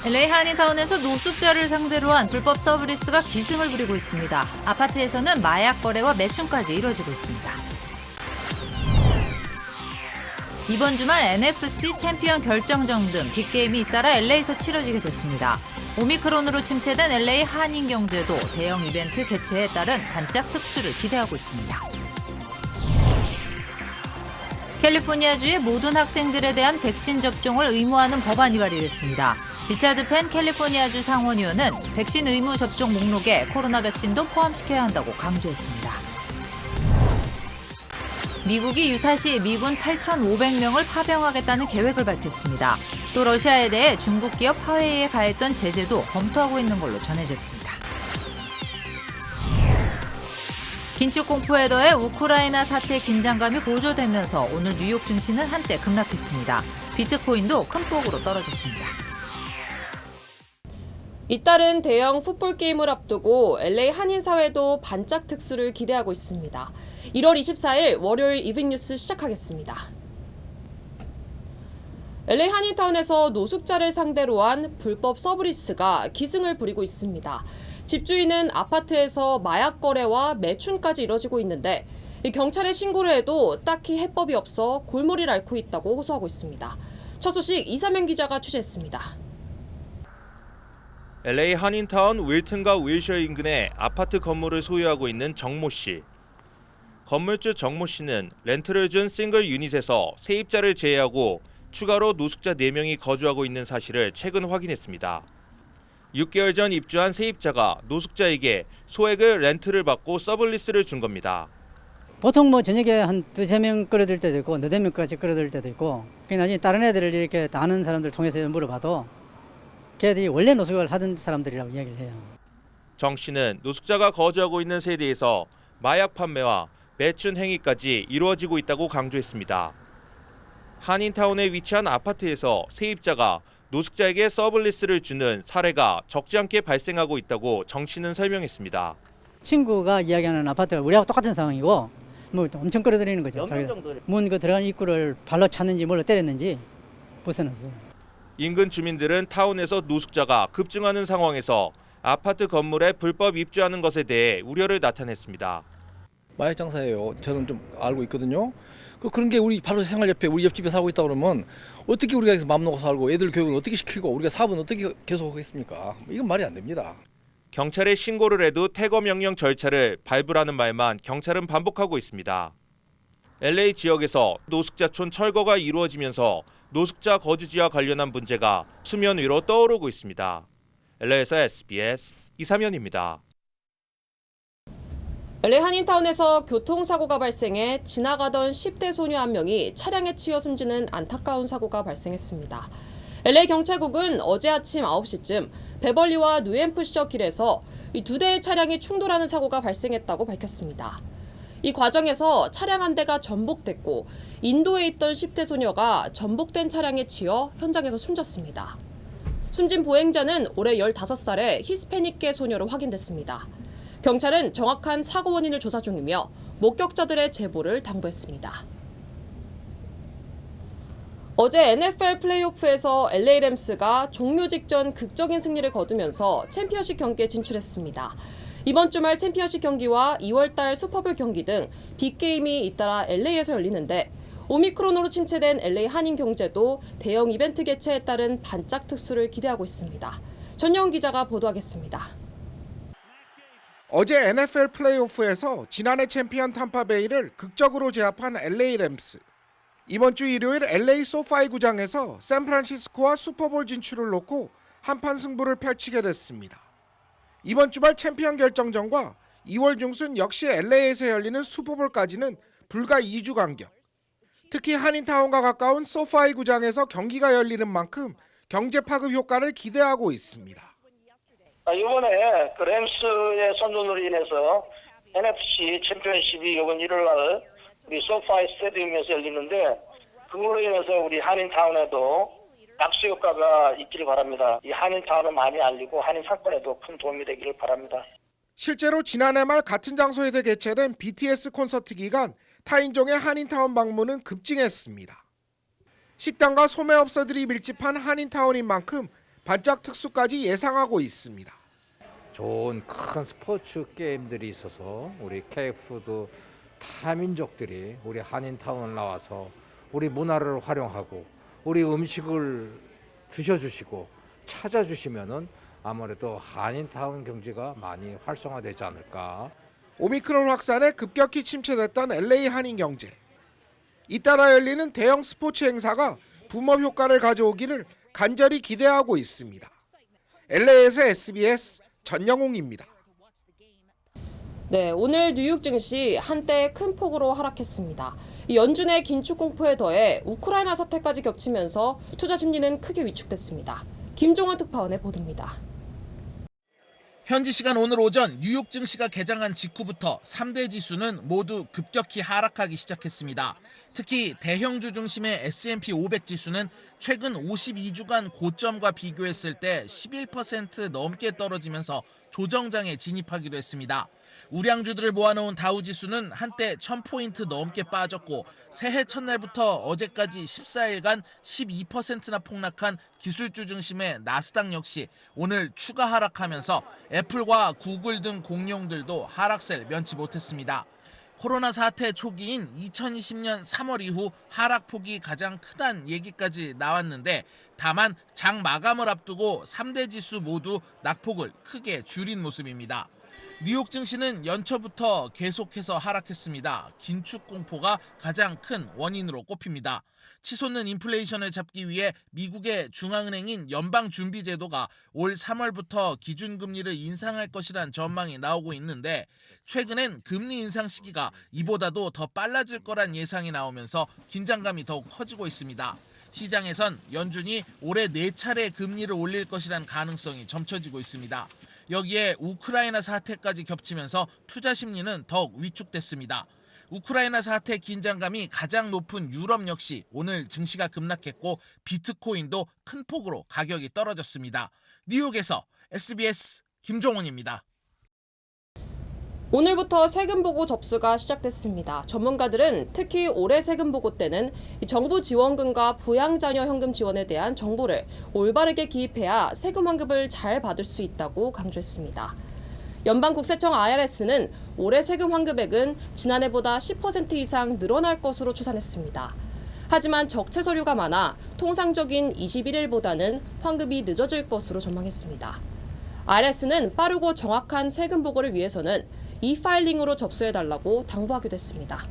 LA 한인타운에서 노숙자를 상대로 한 불법 서브리스가 기승을 부리고 있습니다. 아파트에서는 마약 거래와 매춘까지 이뤄지고 있습니다. 이번 주말 NFC 챔피언 결정전 등 빅게임이 잇따라 LA에서 치러지게 됐습니다. 오미크론으로 침체된 LA 한인 경제도 대형 이벤트 개최에 따른 반짝 특수를 기대하고 있습니다. 캘리포니아주의 모든 학생들에 대한 백신 접종을 의무화하는 법안이 발의됐습니다. 리차드 펜 캘리포니아주 상원의원은 백신 의무 접종 목록에 코로나 백신도 포함시켜야 한다고 강조했습니다. 미국이 유사시 미군 8,500명을 파병하겠다는 계획을 밝혔습니다. 또 러시아에 대해 중국 기업 화웨이에 가했던 제재도 검토하고 있는 걸로 전해졌습니다. 긴축 공포에 더해 우크라이나 사태 긴장감이 고조되면서 오늘 뉴욕 증시는 한때 급락했습니다. 비트코인도 큰 폭으로 떨어졌습니다. 잇따른 대형 풋볼 게임을 앞두고 LA 한인사회도 반짝 특수를 기대하고 있습니다. 1월 24일 월요일 이브닝뉴스 시작하겠습니다. LA 한인타운에서 노숙자를 상대로 한 불법 서브리스가 기승을 부리고 있습니다. 집주인은 아파트에서 마약 거래와 매춘까지 이뤄지고 있는데 경찰에 신고를 해도 딱히 해법이 없어 골머리를 앓고 있다고 호소하고 있습니다. 첫 소식 이사명 기자가 취재했습니다. LA 한인타운 윌튼과 윌셔 인근의 아파트 건물을 소유하고 있는 정모 씨. 건물주 정모 씨는 렌트를 준 싱글 유닛에서 세입자를 제외하고 추가로 노숙자 4명이 거주하고 있는 사실을 최근 확인했습니다. 6개월 전 입주한 세입자가 노숙자에게 소액을 렌트를 받고 서블리스를 준 겁니다. 보통 저녁에 한 2~3명 끌어들 때도 있고 4~5명까지 끌어들 때도 있고 나중에 다른 애들을 이렇게 아는 사람들 통해서 물어봐도 걔들이 원래 노숙을 하던 사람들이라고 이야기를 해요. 정 씨는 노숙자가 거주하고 있는 세대에서 마약 판매와 매춘 행위까지 이루어지고 있다고 강조했습니다. 한인타운에 위치한 아파트에서 세입자가 노숙자에게 서블리스를 주는 사례가 적지 않게 발생하고 있다고 정 씨는 설명했습니다. 친구가 이야기하는 아파트가 우리하고 똑같은 상황이고 엄청 끌어들이는 거죠. 문 들어가는 입구를 발로 찼는지 뭘로 때렸는지 벗어났어요. 인근 주민들은 타운에서 노숙자가 급증하는 상황에서 아파트 건물에 불법 입주하는 것에 대해 우려를 나타냈습니다. 마약 장사예요. 저는 좀 알고 있거든요. 그런 게 우리 바로 생활 옆에 우리 옆집에 살고 있다 그러면 어떻게 우리가 여기서 맘 놓고 살고 애들 교육을 어떻게 시키고 우리가 사업은 어떻게 계속하겠습니까? 이건 말이 안 됩니다. 경찰에 신고를 해도 퇴거 명령 절차를 밟으라는 말만 경찰은 반복하고 있습니다. LA 지역에서 노숙자촌 철거가 이루어지면서 노숙자 거주지와 관련한 문제가 수면 위로 떠오르고 있습니다. LA에서 SBS 이삼현입니다. LA 한인타운에서 교통사고가 발생해 지나가던 10대 소녀 한 명이 차량에 치여 숨지는 안타까운 사고가 발생했습니다. LA 경찰국은 어제 아침 9시쯤 베벌리와 뉴햄프셔 길에서 이 2대의 차량이 충돌하는 사고가 발생했다고 밝혔습니다. 이 과정에서 차량 한 대가 전복됐고 인도에 있던 10대 소녀가 전복된 차량에 치여 현장에서 숨졌습니다. 숨진 보행자는 올해 15살의 히스패닉계 소녀로 확인됐습니다. 경찰은 정확한 사고 원인을 조사 중이며 목격자들의 제보를 당부했습니다. 어제 NFL 플레이오프에서 LA 램스가 종료 직전 극적인 승리를 거두면서 챔피언십 경기에 진출했습니다. 이번 주말 챔피언십 경기와 2월달 슈퍼볼 경기 등 빅게임이 잇따라 LA에서 열리는데 오미크론으로 침체된 LA 한인 경제도 대형 이벤트 개최에 따른 반짝 특수를 기대하고 있습니다. 전영 기자가 보도하겠습니다. 어제 NFL 플레이오프에서 지난해 챔피언 탐파베이를 극적으로 제압한 LA 램스. 이번 주 일요일 LA 소파이 구장에서 샌프란시스코와 슈퍼볼 진출을 놓고 한판 승부를 펼치게 됐습니다. 이번 주말 챔피언 결정전과 2월 중순 역시 LA에서 열리는 슈퍼볼까지는 불과 2주 간격. 특히 한인타운과 가까운 소파이 구장에서 경기가 열리는 만큼 경제 파급 효과를 기대하고 있습니다. 이번에 그 램스의 선전으로 인해서 NFC 챔피언십이 이번 일요일 날 우리 소파이 스타디움에서 열리는데 그걸로 인해서 우리 한인타운에도 악수 효과가 있기를 바랍니다. 이 한인타운을 많이 알리고 한인 사건에도 큰 도움이 되기를 바랍니다. 실제로 지난해 말 같은 장소에서 개최된 BTS 콘서트 기간 타인종의 한인타운 방문은 급증했습니다. 식당과 소매업소들이 밀집한 한인타운인 만큼 반짝 특수까지 예상하고 있습니다. 좋은 큰 스포츠 게임들이 있어서 우리 KF도 타민족들이 우리 한인타운을 나와서 우리 문화를 활용하고 우리 음식을 드셔주시고 찾아주시면은 아무래도 한인타운 경제가 많이 활성화되지 않을까. 오미크론 확산에 급격히 침체됐던 LA 한인 경제. 잇따라 열리는 대형 스포츠 행사가 붐업 효과를 가져오기를 간절히 기대하고 있습니다. LA에서 SBS 전영웅입니다. 네, 오늘 뉴욕 증시 한때 큰 폭으로 하락했습니다. 이 연준의 긴축 공포에 더해 우크라이나 사태까지 겹치면서 투자 심리는 크게 위축됐습니다. 김종원 특파원의 보도입니다. 현지 시간 오늘 오전 뉴욕 증시가 개장한 직후부터 3대 지수는 모두 급격히 하락하기 시작했습니다. 특히 대형주 중심의 S&P 500 지수는 최근 52주간 고점과 비교했을 때 11% 넘게 떨어지면서 조정장에 진입하기도 했습니다. 우량주들을 모아놓은 다우지수는 한때 1000포인트 넘게 빠졌고 새해 첫날부터 어제까지 14일간 12%나 폭락한 기술주 중심의 나스닥 역시 오늘 추가 하락하면서 애플과 구글 등 공룡들도 하락세를 면치 못했습니다. 코로나 사태 초기인 2020년 3월 이후 하락폭이 가장 크다는 얘기까지 나왔는데 다만 장 마감을 앞두고 3대 지수 모두 낙폭을 크게 줄인 모습입니다. 뉴욕 증시는 연초부터 계속해서 하락했습니다. 긴축 공포가 가장 큰 원인으로 꼽힙니다. 치솟는 인플레이션을 잡기 위해 미국의 중앙은행인 연방준비제도가 올 3월부터 기준금리를 인상할 것이란 전망이 나오고 있는데 최근엔 금리 인상 시기가 이보다도 더 빨라질 거란 예상이 나오면서 긴장감이 더욱 커지고 있습니다. 시장에선 연준이 올해 4차례 금리를 올릴 것이란 가능성이 점쳐지고 있습니다. 여기에 우크라이나 사태까지 겹치면서 투자 심리는 더욱 위축됐습니다. 우크라이나 사태 긴장감이 가장 높은 유럽 역시 오늘 증시가 급락했고 비트코인도 큰 폭으로 가격이 떨어졌습니다. 뉴욕에서 SBS 김종원입니다. 오늘부터 세금 보고 접수가 시작됐습니다. 전문가들은 특히 올해 세금 보고 때는 정부 지원금과 부양자녀 현금 지원에 대한 정보를 올바르게 기입해야 세금 환급을 잘 받을 수 있다고 강조했습니다. 연방국세청 IRS는 올해 세금 환급액은 지난해보다 10% 이상 늘어날 것으로 추산했습니다. 하지만 적체 서류가 많아 통상적인 21일보다는 환급이 늦어질 것으로 전망했습니다. IRS는 빠르고 정확한 세금 보고를 위해서는 e-파일링으로 접수해달라고 당부하기도 했습니다.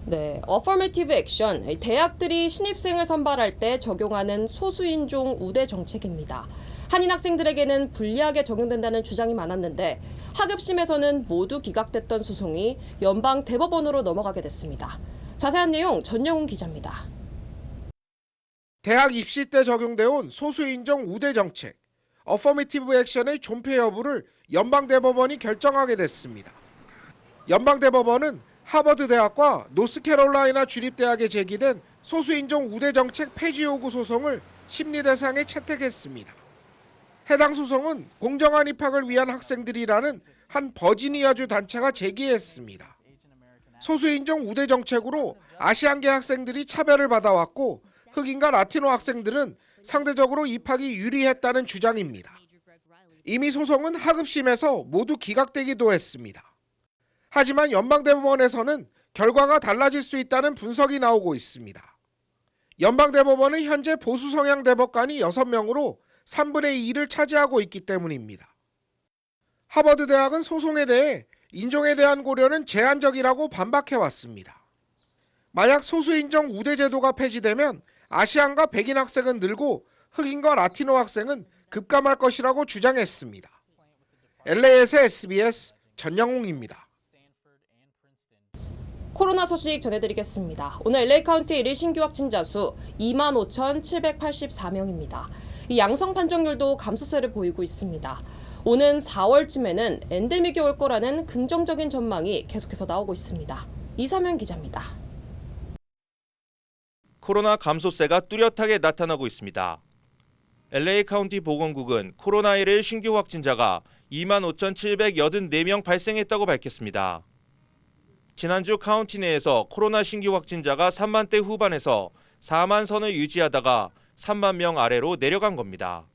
네, Affirmative Action, 대학들이 신입생을 선발할 때 적용하는 소수인종 우대 정책입니다. 한인 학생들에게는 불리하게 적용된다는 주장이 많았는데 하급심에서는 모두 기각됐던 소송이 연방 대법원으로 넘어가게 됐습니다. 자세한 내용 전영훈 기자입니다. 대학 입시 때 적용되어 온 소수인종 우대 정책, 어퍼미티브 액션의 존폐 여부를 연방대법원이 결정하게 됐습니다. 연방대법원은 하버드대학과 노스캐롤라이나 주립대학에 제기된 소수인종 우대 정책 폐지 요구 소송을 심리 대상에 채택했습니다. 해당 소송은 공정한 입학을 위한 학생들이라는 한 버지니아주 단체가 제기했습니다. 소수인종 우대 정책으로 아시안계 학생들이 차별을 받아왔고 흑인과 라티노 학생들은 상대적으로 입학이 유리했다는 주장입니다. 이미 소송은 하급심에서 모두 기각되기도 했습니다. 하지만 연방대법원에서는 결과가 달라질 수 있다는 분석이 나오고 있습니다. 연방대법원은 현재 보수 성향 대법관이 6명으로 3분의 2를 차지하고 있기 때문입니다. 하버드 대학은 소송에 대해 인종에 대한 고려는 제한적이라고 반박해왔습니다. 만약 소수인종 우대 제도가 폐지되면 아시안과 백인 학생은 늘고 흑인과 라티노 학생은 급감할 것이라고 주장했습니다. LA에서 SBS 전영웅입니다. 코로나 소식 전해드리겠습니다. 오늘 LA 카운티 1일 신규 확진자 수 25,784명입니다. 이 양성 판정률도 감소세를 보이고 있습니다. 오는 4월쯤에는 엔데믹이 올 거라는 긍정적인 전망이 계속해서 나오고 있습니다. 이사면 기자입니다. 코로나 감소세가 뚜렷하게 나타나고 있습니다. LA 카운티 보건국은 코로나19 신규 확진자가 25,784명 발생했다고 밝혔습니다. 지난주 카운티 내에서 코로나 신규 확진자가 3만대 후반에서 4만 선을 유지하다가 3만 명 아래로 내려간 겁니다.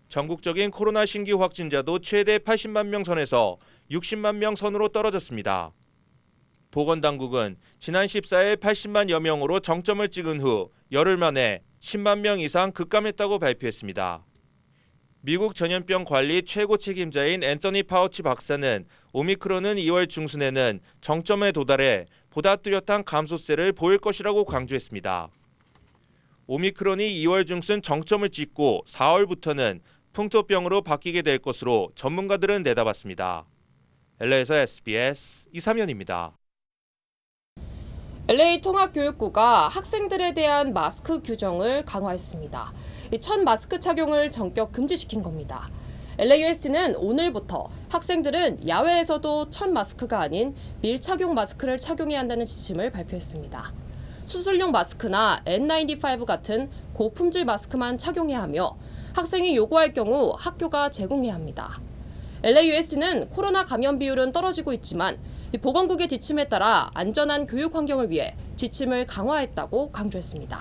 전국적인 코로나 신규 확진자도 최대 80만 명 선에서 60만 명 선으로 떨어졌습니다. 보건당국은 지난 14일 80만여 명으로 정점을 찍은 후 열흘 만에 10만 명 이상 급감했다고 발표했습니다. 미국 전염병 관리 최고 책임자인 앤서니 파우치 박사는 오미크론은 2월 중순에는 정점에 도달해 보다 뚜렷한 감소세를 보일 것이라고 강조했습니다. 오미크론이 2월 중순 정점을 찍고 4월부터는 풍토병으로 바뀌게 될 것으로 전문가들은 내다봤습니다. LA에서 SBS 이삼현입니다. LA 통합교육부가 학생들에 대한 마스크 규정을 강화했습니다. 첫 마스크 착용을 전격 금지시킨 겁니다. LAUST는 오늘부터 학생들은 야외에서도 첫 마스크가 아닌 밀착용 마스크를 착용해야 한다는 지침을 발표했습니다. 수술용 마스크나 N95 같은 고품질 마스크만 착용해야 하며 학생이 요구할 경우 학교가 제공해야 합니다. LAUST는 코로나 감염 비율은 떨어지고 있지만 보건국의 지침에 따라 안전한 교육 환경을 위해 지침을 강화했다고 강조했습니다.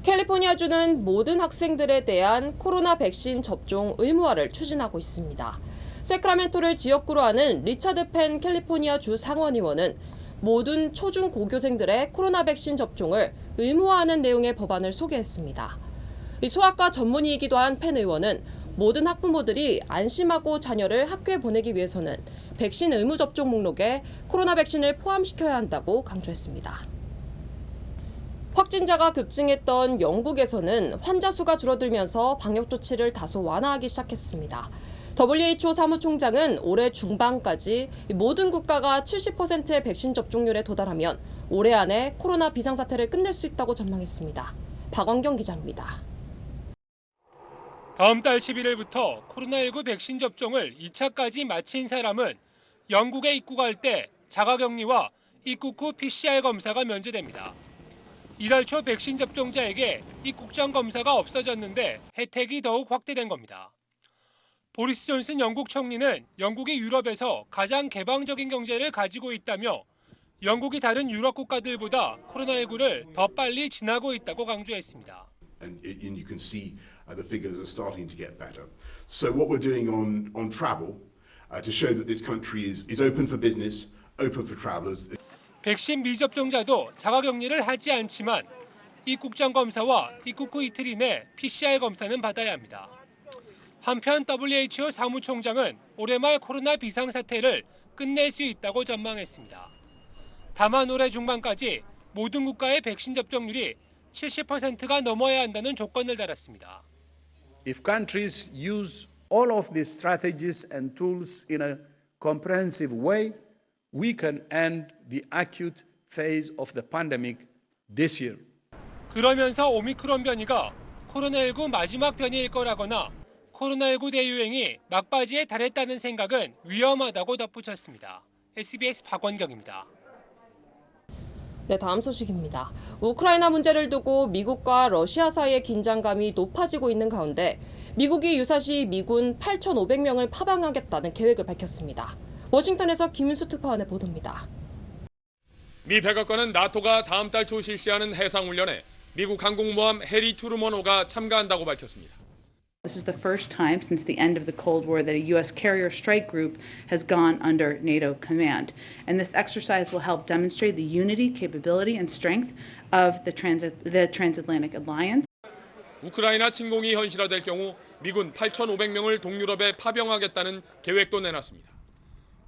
캘리포니아주는 모든 학생들에 대한 코로나 백신 접종 의무화를 추진하고 있습니다. 세크라멘토를 지역구로 하는 리차드 펜 캘리포니아 주 상원의원은 모든 초중 고교생들의 코로나 백신 접종을 의무화하는 내용의 법안을 소개했습니다. 소아과 전문의이기도 한 펜 의원은 모든 학부모들이 안심하고 자녀를 학교에 보내기 위해서는 백신 의무 접종 목록에 코로나 백신을 포함시켜야 한다고 강조했습니다. 확진자가 급증했던 영국에서는 환자 수가 줄어들면서 방역 조치를 다소 완화하기 시작했습니다. WHO 사무총장은 올해 중반까지 모든 국가가 70%의 백신 접종률에 도달하면 올해 안에 코로나 비상사태를 끝낼 수 있다고 전망했습니다. 박원경 기자입니다. 다음 달 11일부터 코로나19 백신 접종을 2차까지 마친 사람은 영국에 입국할 때 자가격리와 입국 후 PCR 검사가 면제됩니다. 이달 초 백신 접종자에게 입국 전 검사가 없어졌는데 혜택이 더욱 확대된 겁니다. 보리스 존슨 영국 총리는 영국이 유럽에서 가장 개방적인 경제를 가지고 있다며 영국이 다른 유럽 국가들보다 코로나19를 더 빨리 지나고 있다고 강조했습니다. And you can see the figures are starting to get better. So what we're doing on travel to show that this country is open for business, open for travelers. 백신 미접종자도 자가격리를 하지 않지만 입국 전 검사와 입국 후 이틀 이내 PCR 검사는 받아야 합니다. 한편 WHO 사무총장은 올해 말 코로나 비상사태를 끝낼 수 있다고 전망했습니다. 다만 올해 중반까지 모든 국가의 백신 접종률이 70%가 넘어야 한다는 조건을 달았습니다. If countries use all of these strategies and tools in a comprehensive way, we can end the acute phase of the pandemic this year. 그러면서 오미크론 변이가 코로나19 마지막 변이일 거라거나 코로나19 대유행이 막바지에 달했다는 생각은 위험하다고 덧붙였습니다. SBS 박원경입니다. 네, 다음 소식입니다. 우크라이나 문제를 두고 미국과 러시아 사이의 긴장감이 높아지고 있는 가운데 미국이 유사시 미군 8,500명을 파병하겠다는 계획을 밝혔습니다. 워싱턴에서 김윤수 특파원의 보도입니다. 미 백악관은 나토가 다음 달 초 실시하는 해상훈련에 미국 항공모함 해리 트루먼호가 참가한다고 밝혔습니다. This is the first time since the end of the Cold War that a U.S. carrier strike group has gone under NATO command. And this exercise will help demonstrate the unity, capability, and strength of the transatlantic alliance. 우크라이나 침공이 현실화될 경우 미군 8,500명을 동유럽에 파병하겠다는 계획도 내놨습니다.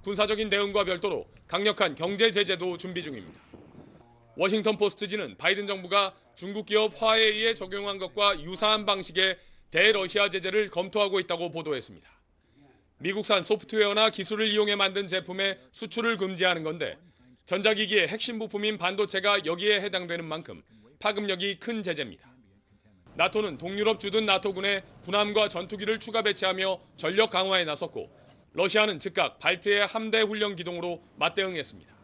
군사적인 대응과 별도로 강력한 경제 제재도 준비 중입니다. 워싱턴 포스트지는 바이든 정부가 중국 기업 화웨이에 적용한 것과 유사한 방식의 대러시아 제재를 검토하고 있다고 보도했습니다. 미국산 소프트웨어나 기술을 이용해 만든 제품의 수출을 금지하는 건데 전자기기의 핵심 부품인 반도체가 여기에 해당되는 만큼 파급력이 큰 제재입니다. 나토는 동유럽 주둔 나토군에 군함과 전투기를 추가 배치하며 전력 강화에 나섰고 러시아는 즉각 발트해 함대 훈련 기동으로 맞대응했습니다.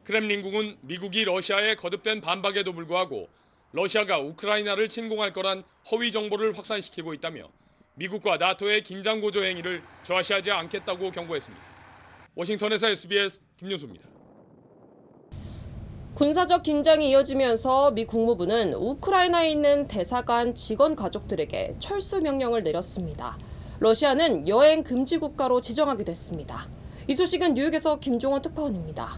크렘린궁은 미국이 러시아에 거듭된 반박에도 불구하고 러시아가 우크라이나를 침공할 거란 허위 정보를 확산시키고 있다며 미국과 나토의 긴장 고조 행위를 좌시하지 않겠다고 경고했습니다. 워싱턴에서 SBS 김윤수입니다. 군사적 긴장이 이어지면서 미 국무부는 우크라이나에 있는 대사관 직원 가족들에게 철수 명령을 내렸습니다. 러시아는 여행 금지 국가로 지정하기도 했습니다. 이 소식은 뉴욕에서 김종원 특파원입니다.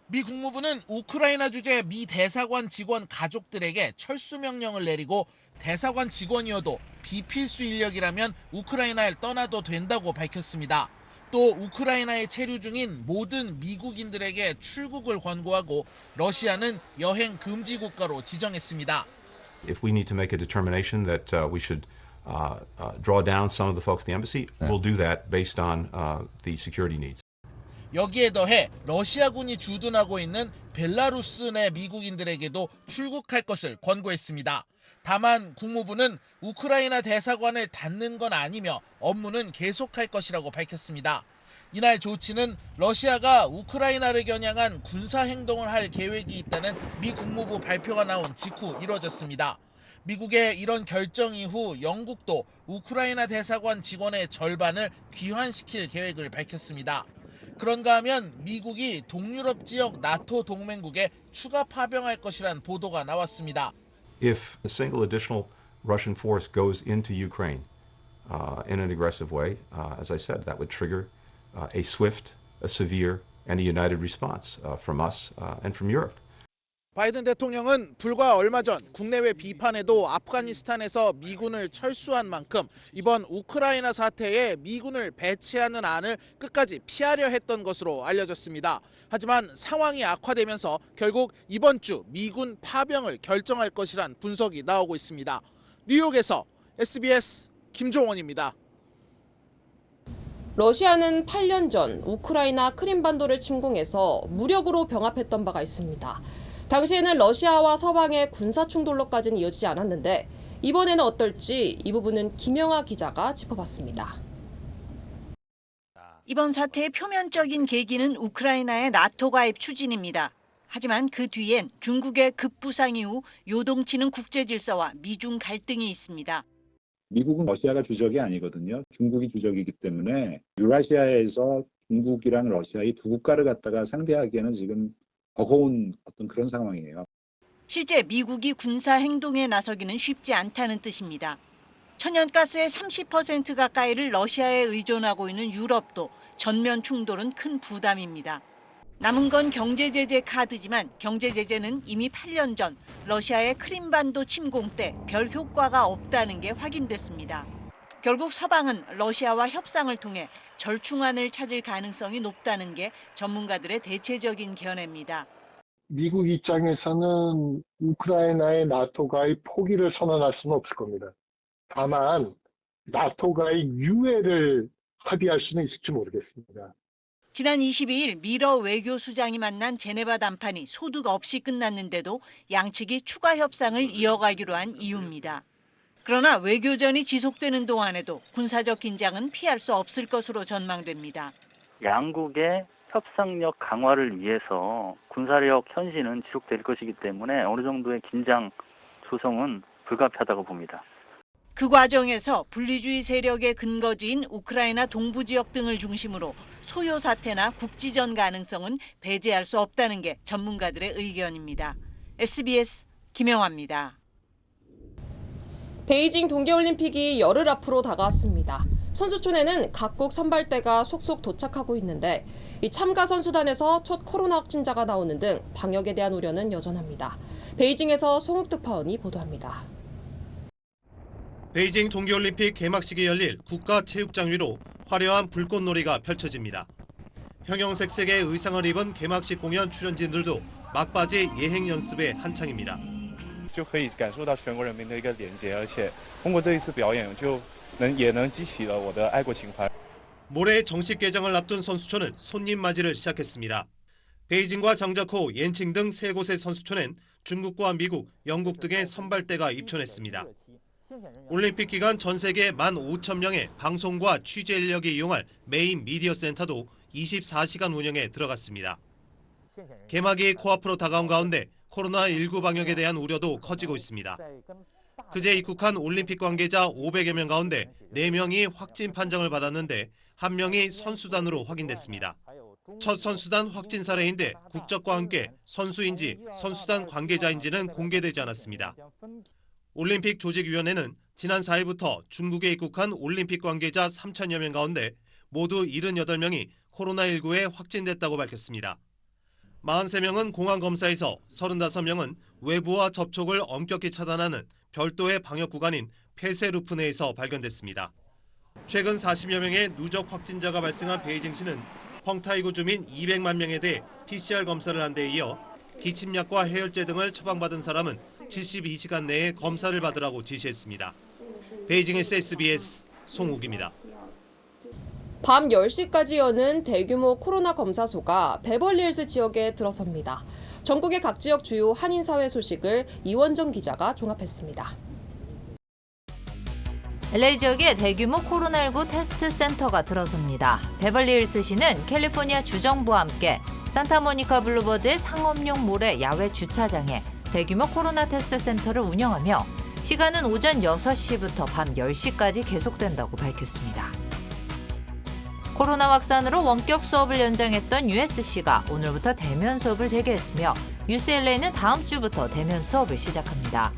미 국무부는 우크라이나 주재 미 대사관 직원 가족들에게 철수 명령을 내리고 대사관 직원이어도 비필수 인력이라면 우크라이나를 떠나도 된다고 밝혔습니다. 또 우크라이나에 체류 중인 모든 미국인들에게 출국을 권고하고 러시아는 여행 금지 국가로 지정했습니다. If we need to make a determination that we should draw down some of the folks at the embassy, we'll do that based on the security needs. 여기에 더해 러시아군이 주둔하고 있는 벨라루스 내 미국인들에게도 출국할 것을 권고했습니다. 다만 국무부는 우크라이나 대사관을 닫는 건 아니며 업무는 계속할 것이라고 밝혔습니다. 이날 조치는 러시아가 우크라이나를 겨냥한 군사 행동을 할 계획이 있다는 미 국무부 발표가 나온 직후 이뤄졌습니다. 미국의 이런 결정 이후 영국도 우크라이나 대사관 직원의 절반을 귀환시킬 계획을 밝혔습니다. 그런가 하면 미국이 동유럽 지역 나토 동맹국에 추가 파병할 것이란 보도가 나왔습니다. If a single additional Russian force goes into Ukraine in an aggressive way, as I said, that would trigger a swift, a severe, and a united response from us and from Europe. 바이든 대통령은 불과 얼마 전 국내외 비판에도 아프가니스탄에서 미군을 철수한 만큼 이번 우크라이나 사태에 미군을 배치하는 안을 끝까지 피하려 했던 것으로 알려졌습니다. 하지만 상황이 악화되면서 결국 이번 주 미군 파병을 결정할 것이란 분석이 나오고 있습니다. 뉴욕에서 SBS 김종원입니다. 러시아는 8년 전 우크라이나 크림반도를 침공해서 무력으로 병합했던 바가 있습니다. 당시에는 러시아와 서방의 군사 충돌로까지는 이어지지 않았는데 이번에는 어떨지 이 부분은 김영하 기자가 짚어봤습니다. 이번 사태의 표면적인 계기는 우크라이나의 나토 가입 추진입니다. 하지만 그 뒤엔 중국의 급부상 이후 요동치는 국제 질서와 미중 갈등이 있습니다. 미국은 러시아가 주적이 아니거든요. 중국이 주적이기 때문에 유라시아에서 중국이랑 러시아 이 두 국가를 갖다가 상대하기에는 지금 버거운 어떤 그런 상황이에요. 실제 미국이 군사 행동에 나서기는 쉽지 않다는 뜻입니다. 천연가스의 30% 가까이를 러시아에 의존하고 있는 유럽도 전면 충돌은 큰 부담입니다. 남은 건 경제 제재 카드지만 경제 제재는 이미 8년 전 러시아의 크림반도 침공 때 별 효과가 없다는 게 확인됐습니다. 결국 서방은 러시아와 협상을 통해 절충안을 찾을 가능성이 높다는 게 전문가들의 대체적인 견해입니다. 미국 입장에서는 우크라이나의 나토 가입 포기를 선언할 수는 없을 겁니다. 다만 나토 가입 유예를 합의할 수는 있을지 모르겠습니다. 지난 22일 미러 외교수장이 만난 제네바談판이 소득 없이 끝났는데도 양측이 추가 협상을 이어가기로 한 이유입니다. 그러나 외교전이 지속되는 동안에도 군사적 긴장은 피할 수 없을 것으로 전망됩니다. 양국의 협상력 강화를 위해서 군사력 현실은 지속될 것이기 때문에 어느 정도의 긴장 조성은 불가피하다고 봅니다. 그 과정에서 분리주의 세력의 근거지인 우크라이나 동부 지역 등을 중심으로 소요 사태나 국지전 가능성은 배제할 수 없다는 게 전문가들의 의견입니다. SBS 김영화입니다. 베이징 동계올림픽이 열흘 앞으로 다가왔습니다. 선수촌에는 각국 선발대가 속속 도착하고 있는데 이 참가 선수단에서 첫 코로나 확진자가 나오는 등 방역에 대한 우려는 여전합니다. 베이징에서 송욱 특파원이 보도합니다. 베이징 동계올림픽 개막식이 열릴 국가체육장 위로 화려한 불꽃놀이가 펼쳐집니다. 형형색 색의 의상을 입은 개막식 공연 출연진들도 막바지 예행 연습에 한창입니다. 就可以感受到全国人民的一个连接，而且通过这一次表演也能激起了我的爱国情怀。 모레 정식 개장을 앞둔 선수촌은 손님 맞이를 시작했습니다. 베이징과 장저코, 옌칭 등 세 곳의 선수촌엔 중국과 미국, 영국 등의 선발대가 입촌했습니다. 올림픽 기간 전 세계 15,000명의 방송과 취재 인력이 이용할 메인 미디어 센터도 24시간 운영에 들어갔습니다. 개막이 코앞으로 다가온 가운데 코로나19 방역에 대한 우려도 커지고 있습니다. 그제 입국한 올림픽 관계자 500여 명 가운데 4명이 확진 판정을 받았는데 1명이 선수단으로 확인됐습니다. 첫 선수단 확진 사례인데 국적과 함께 선수인지 선수단 관계자인지는 공개되지 않았습니다. 올림픽 조직위원회는 지난 4일부터 중국에 입국한 올림픽 관계자 3천여 명 가운데 모두 78명이 코로나19에 확진됐다고 밝혔습니다. 43명은 공항검사에서 35명은 외부와 접촉을 엄격히 차단하는 별도의 방역 구간인 폐쇄루프 내에서 발견됐습니다. 최근 40여 명의 누적 확진자가 발생한 베이징시는 펑타이구 주민 200만 명에 대해 PCR 검사를 한 데 이어 기침약과 해열제 등을 처방받은 사람은 72시간 내에 검사를 받으라고 지시했습니다. 베이징에서 SBS 송욱입니다. 밤 10시까지 여는 대규모 코로나 검사소가 베벌리힐스 지역에 들어섭니다. 전국의 각 지역 주요 한인사회 소식을 이원정 기자가 종합했습니다. LA 지역에 대규모 코로나19 테스트 센터가 들어섭니다. 베벌리힐스시는 캘리포니아 주정부와 함께 산타모니카 블루버드의 상업용 몰의 야외 주차장에 대규모 코로나 테스트 센터를 운영하며 시간은 오전 6시부터 밤 10시까지 계속된다고 밝혔습니다. 코로나 확산으로 원격 수업을 연장했던 USC가 오늘부터 대면 수업을 재개했으며 UCLA는 다음 주부터 대면 수업을 시작합니다.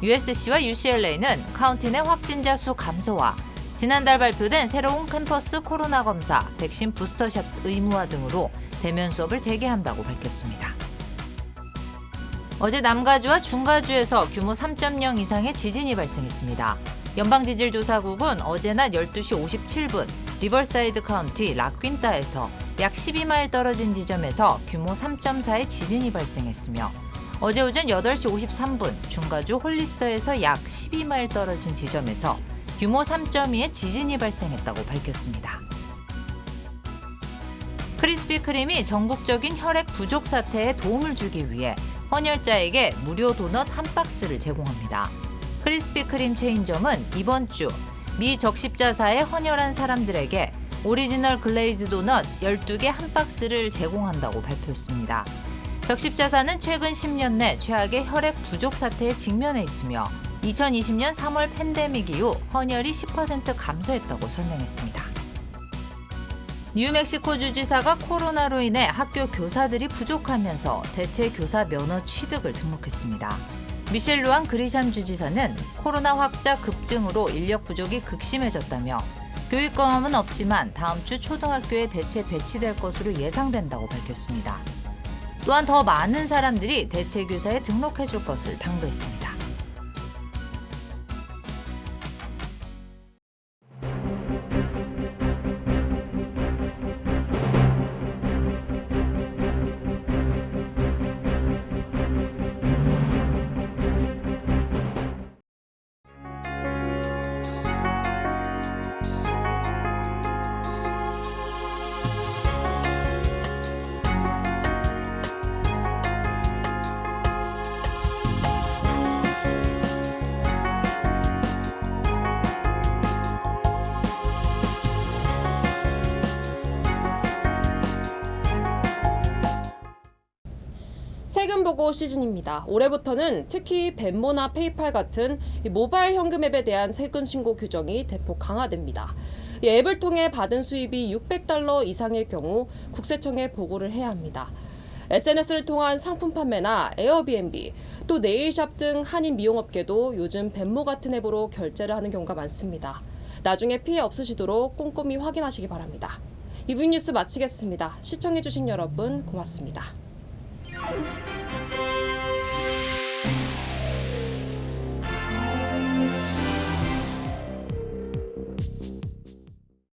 USC와 UCLA는 카운티 내 확진자 수 감소와 지난달 발표된 새로운 캠퍼스 코로나 검사, 백신 부스터샷 의무화 등으로 대면 수업을 재개한다고 밝혔습니다. 어제 남가주와 중가주에서 규모 3.0 이상의 지진이 발생했습니다. 연방지질조사국은 어제 낮 12시 57분 리버사이드 카운티 라퀸타에서 약 12마일 떨어진 지점에서 규모 3.4의 지진이 발생했으며 어제 오전 8시 53분 중가주 홀리스터에서 약 12마일 떨어진 지점에서 규모 3.2의 지진이 발생했다고 밝혔습니다. 크리스피 크림이 전국적인 혈액 부족 사태에 도움을 주기 위해 헌혈자에게 무료 도넛 한 박스를 제공합니다. 크리스피 크림 체인점은 이번 주 미 적십자사에 헌혈한 사람들에게 오리지널 글레이즈 도넛 12개 한 박스를 제공한다고 발표했습니다. 적십자사는 최근 10년 내 최악의 혈액 부족 사태에 직면해 있으며 2020년 3월 팬데믹 이후 헌혈이 10% 감소했다고 설명했습니다. 뉴멕시코 주지사가 코로나로 인해 학교 교사들이 부족하면서 대체 교사 면허 취득을 등록했습니다. 미셸 루앙 그리샴 주지사는 코로나 확자 급증으로 인력 부족이 극심해졌다며 교육 경험은 없지만 다음 주 초등학교에 대체 배치될 것으로 예상된다고 밝혔습니다. 또한 더 많은 사람들이 대체 교사에 등록해 줄 것을 당부했습니다. 세금 보고 시즌입니다. 올해부터는 특히 벤모나 페이팔 같은 모바일 현금 앱에 대한 세금 신고 규정이 대폭 강화됩니다. 이 앱을 통해 받은 수입이 $600 이상일 경우 국세청에 보고를 해야 합니다. SNS를 통한 상품 판매나 에어비앤비, 또 네일샵 등 한인 미용업계도 요즘 벤모 같은 앱으로 결제를 하는 경우가 많습니다. 나중에 피해 없으시도록 꼼꼼히 확인하시기 바랍니다. 이분 뉴스 마치겠습니다. 시청해주신 여러분 고맙습니다.